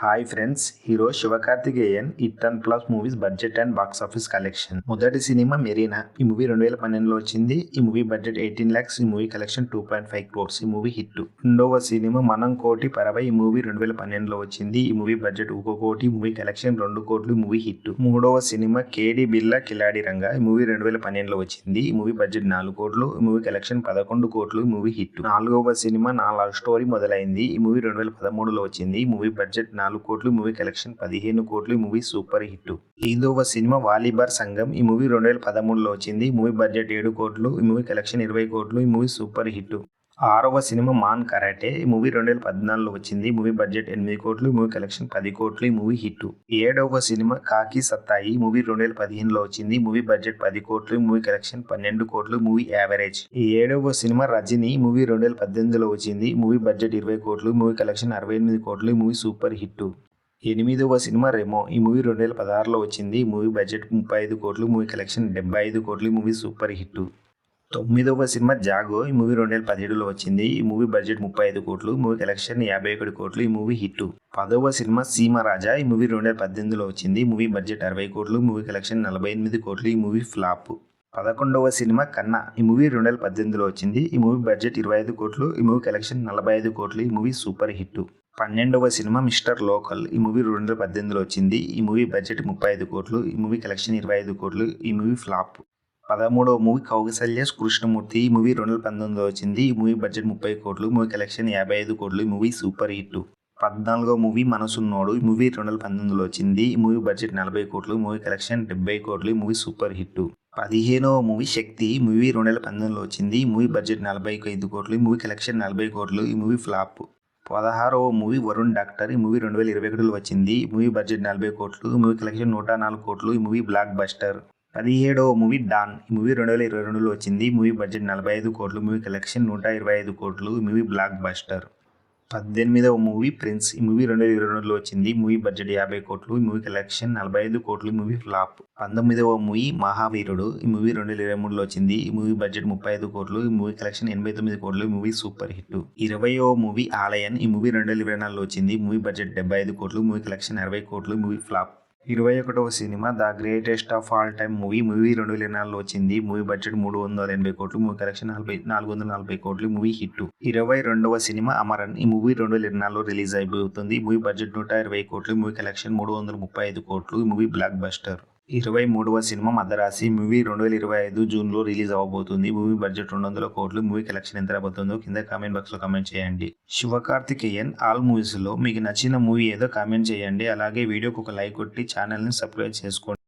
Hi friends, hero Sivakarthikeyan ఇట్టన్ plus movies budget and box office collection. మొదటి సినిమా మెరీనా. ఈ మూవీ 2012లో వచ్చింది. ఈ మూవీ బడ్జెట్ 18 lakhs. ఈ మూవీ కలెక్షన్ 2.5 crores. ఈ మూవీ హిట్. రెండవ సినిమా మనం కోటి పరవై. ఈ మూవీ 2012లో వచ్చింది. ఈ మూవీ బడ్జెట్ 1 కోటి. ఈ మూవీ కలెక్షన్ 2 కోట్లు. ఈ మూవీ హిట్. మూడవ సినిమా కేడి బిర్లా కిలాడి రంగా. ఈ మూవీ 2012లో వచ్చింది. ఈ మూవీ బడ్జెట్ 4 కోట్లు. ఈ మూవీ కలెక్షన్ 11 కోట్లు. ఈ మూవీ హిట్. నాలుగవ సినిమా నా లవ్ స్టోరీ మొదలైంది. ఈ మూవీ 2013లో వచ్చింది. ఈ మూవీ బడ్జెట్ 4 కోట్లు. మూవీ కలెక్షన్ 15 కోట్లు. ఈ మూవీ సూపర్ హిట్. ఐదవ సినిమా వాలీబార్ సంఘం. ఈ మూవీ 2013లో వచ్చింది. ఈ మూవీ బడ్జెట్ 7 కోట్లు. ఈ మూవీ కలెక్షన్ 20 కోట్లు. ఈ మూవీ సూపర్ హిట్. ఆరవ సినిమా మాన్ కరాటే. ఈ మూవీ 2014లో వచ్చింది. ఈ మూవీ బడ్జెట్ 8 కోట్లు. ఈ మూవీ కలెక్షన్ 10 కోట్లు. ఈ మూవీ హిట్. ఏడవ సినిమా కాకి సత్తాయి. ఈ మూవీ 2015లో వచ్చింది. ఈ మూవీ బడ్జెట్ 10 కోట్లు. ఈ మూవీ కలెక్షన్ 12 కోట్లు. ఈ మూవీ యావరేజ్. ఏడవ సినిమా రజనీ. ఈ మూవీ 2018లో వచ్చింది. ఈ మూవీ బడ్జెట్ 20 కోట్లు. ఈ మూవీ కలెక్షన్ 68 కోట్లు. ఈ మూవీ సూపర్ హిట్. ఎనిమిదవ సినిమా రెమో. ఈ మూవీ 2016లో వచ్చింది. ఈ మూవీ బడ్జెట్ 35 కోట్లు. మూవీ కలెక్షన్ 75 కోట్లు. ఈ మూవీ సూపర్ హిట్. తొమ్మిదవ సినిమా జాగో. ఈ మూవీ 2017లో వచ్చింది. ఈ మూవీ బడ్జెట్ 35 కోట్లు. మూవీ కలెక్షన్ 51 కోట్లు. ఈ మూవీ హిట్. పదవ సినిమా సీమరాజా. ఈ మూవీ 2018లో వచ్చింది. ఈ మూవీ బడ్జెట్ 60 కోట్లు. మూవీ కలెక్షన్ 48 కోట్లు. ఈ మూవీ ఫ్లాప్. 11వ సినిమా కన్నా. ఈ మూవీ 2018లో వచ్చింది. ఈ మూవీ బడ్జెట్ 25 కోట్లు. ఈ మూవీ కలెక్షన్ 45 కోట్లు. ఈ మూవీ సూపర్ హిట్. 12వ సినిమా మిస్టర్ లోకల్. ఈ మూవీ 2018లో వచ్చింది. ఈ మూవీ బడ్జెట్ 35 కోట్లు. ఈ మూవీ కలెక్షన్ 25 కోట్లు. ఈ మూవీ ఫ్లాప్. 13వ మూవీ కౌసల్య కృష్ణమూర్తి. ఈ మూవీ 2019లో వచ్చింది. ఈ మూవీ బడ్జెట్ 30 కోట్లు. మూవీ కలెక్షన్ 55 కోట్లు. ఈ మూవీ సూపర్ హిట్. 14వ మూవీ మనసున్నోడు. ఈ మూవీ 2019లో వచ్చింది. ఈ మూవీ బడ్జెట్ 40 కోట్లు. మూవీ కలెక్షన్ 70 కోట్లు. ఈ మూవీ సూపర్ హిట్. 15వ మూవీ శక్తి. ఈ మూవీ 2018లో వచ్చింది. ఈ మూవీ బడ్జెట్ 45 కోట్లు. ఈ మూవీ కలెక్షన్ 40 కోట్లు. ఈ మూవీ ఫ్లాప్. 16వ మూవీ వరుణ్ డాక్టర్. ఈ మూవీ 2021లో వచ్చింది. ఈ మూవీ బడ్జెట్ 40 కోట్లు. ఈ మూవీ కలెక్షన్ 104 కోట్లు. ఈ మూవీ బ్లాక్ బస్టర్. 17వ మూవీ డాన్. ఈ మూవీ 2022లో వచ్చింది. ఈ మూవీ బడ్జెట్ 45 కోట్లు. మూవీ కలెక్షన్ 125 కోట్లు. ఈ మూవీ బ్లాక్ బస్టర్. 18వ మూవీ ప్రిన్స్. ఈ మూవీ 2022లో వచ్చింది. ఈ మూవీ బడ్జెట్ 50 కోట్లు. ఈ మూవీ కలెక్షన్ 45 కోట్లు. ఈ మూవీ ఫ్లాప్. 19వ మూవీ మహావీరుడు. ఈ మూవీ 2023లో వచ్చింది. ఈ మూవీ బడ్జెట్ 35 కోట్లు. ఈ మూవీ కలెక్షన్ 89 కోట్లు. ఈ మూవీ సూపర్ హిట్. 20వ మూవీ ఆలయన్. ఈ మూవీ 2024లో వచ్చింది. ఈ మూవీ బడ్జెట్ 75 కోట్లు. మూవీ కలెక్షన్ 60 కోట్లు. ఈ మూవీ ఫ్లాప్. 21వ సినిమా the greatest of all time movie. Movie 2024లో వచ్చింది. మూవీ బడ్జెట్ 380 కోట్లు. మూవీ కలెక్షన్ 440 కోట్లు. Movie hit. 22వ సినిమా అమరన్. ఈ మూవీ 2024లో రిలీజ్ అయిపోతుంది. మూవీ బడ్జెట్ 120 కోట్లు. మూవీ కలెక్షన్ 335 కోట్లు. ఈ మూవీ బ్లాక్ బస్టర్. 23వ సినిమా మదరాసి. మూవీ 2025 జూన్లో రిలీజ్ అవ్వబోతుంది. మూవీ బడ్జెట్ 200 కోట్లు. మూవీ కలెక్షన్ ఎంత రాబోతుందో కింద కామెంట్ బాక్స్లో కామెంట్ చేయండి. శివకార్తికేయన్ ఆల్ మూవీస్లో మీకు నచ్చిన మూవీ ఏదో కామెంట్ చేయండి. అలాగే వీడియోకి ఒక లైక్ కొట్టి ఛానల్ని సబ్స్క్రైబ్ చేసుకోండి.